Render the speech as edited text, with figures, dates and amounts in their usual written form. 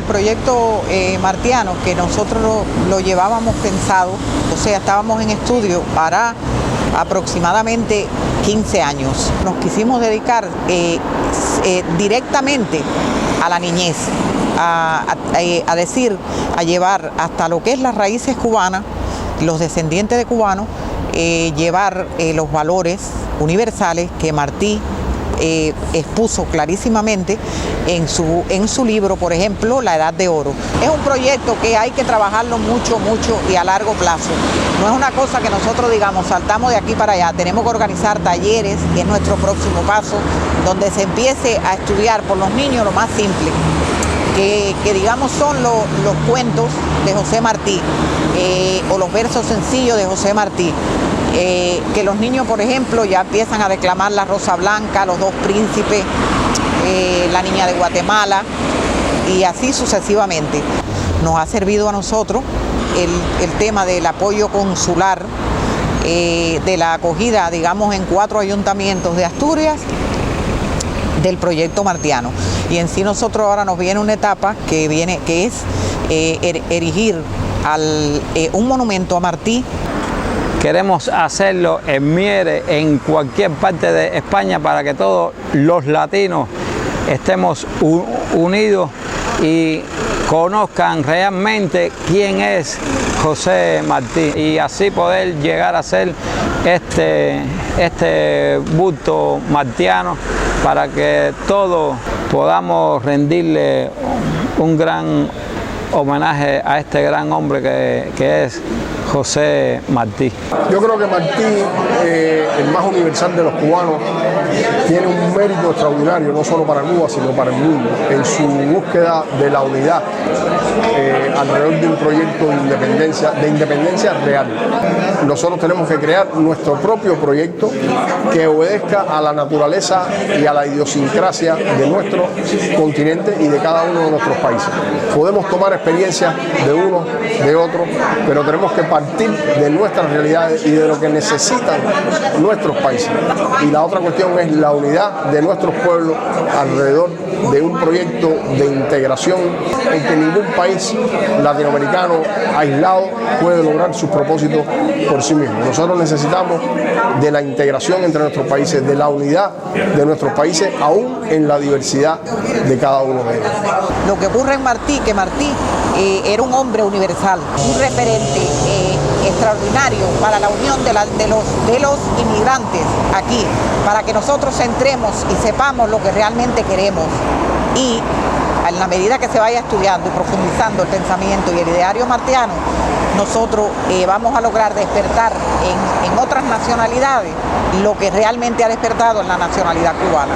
proyecto martiano, que nosotros lo llevábamos pensado, o sea, estábamos en estudio para aproximadamente 15 años. Nos quisimos dedicar directamente a la niñez, a llevar hasta lo que es las raíces cubanas, los descendientes de cubanos, llevar los valores universales que Martí expuso clarísimamente en su libro, por ejemplo, La Edad de Oro. Es un proyecto que hay que trabajarlo mucho y a largo plazo. No es una cosa que nosotros digamos, saltamos de aquí para allá. Tenemos que organizar talleres, que es nuestro próximo paso, donde se empiece a estudiar por los niños lo más simple, que digamos son los cuentos de José Martí, o los versos sencillos de José Martí. Que los niños, por ejemplo, ya empiezan a declamar La Rosa Blanca, Los Dos Príncipes, La Niña de Guatemala, y así sucesivamente. Nos ha servido a nosotros el tema del apoyo consular, de la acogida, digamos, en 4 ayuntamientos de Asturias, del proyecto martiano. Y en sí nosotros ahora nos viene una etapa que es erigir un monumento a Martí. Queremos hacerlo en Mieres, en cualquier parte de España, para que todos los latinos estemos unidos y conozcan realmente quién es José Martí, y así poder llegar a ser este bulto martiano, para que todos podamos rendirle un gran homenaje a este gran hombre que es José Martí. Yo creo que Martí, el más universal de los cubanos, tiene un mérito extraordinario, no solo para Cuba, sino para el mundo, en su búsqueda de la unidad alrededor de un proyecto de independencia real. Nosotros tenemos que crear nuestro propio proyecto que obedezca a la naturaleza y a la idiosincrasia de nuestro continente y de cada uno de nuestros países. Podemos tomar experiencias de uno, de otro, pero tenemos que partir de nuestras realidades y de lo que necesitan nuestros países. Y la otra cuestión es la unidad de nuestros pueblos alrededor de un proyecto de integración en que ningún país latinoamericano aislado puede lograr sus propósitos por sí mismo. Nosotros necesitamos de la integración entre nuestros países, de la unidad de nuestros países, aún en la diversidad de cada uno de ellos. Lo que ocurre en Martí, que Martí era un hombre universal, un referente extraordinario para la unión de los inmigrantes aquí, para que nosotros centremos y sepamos lo que realmente queremos. Y en la medida que se vaya estudiando y profundizando el pensamiento y el ideario martiano, nosotros vamos a lograr despertar en otras nacionalidades lo que realmente ha despertado en la nacionalidad cubana.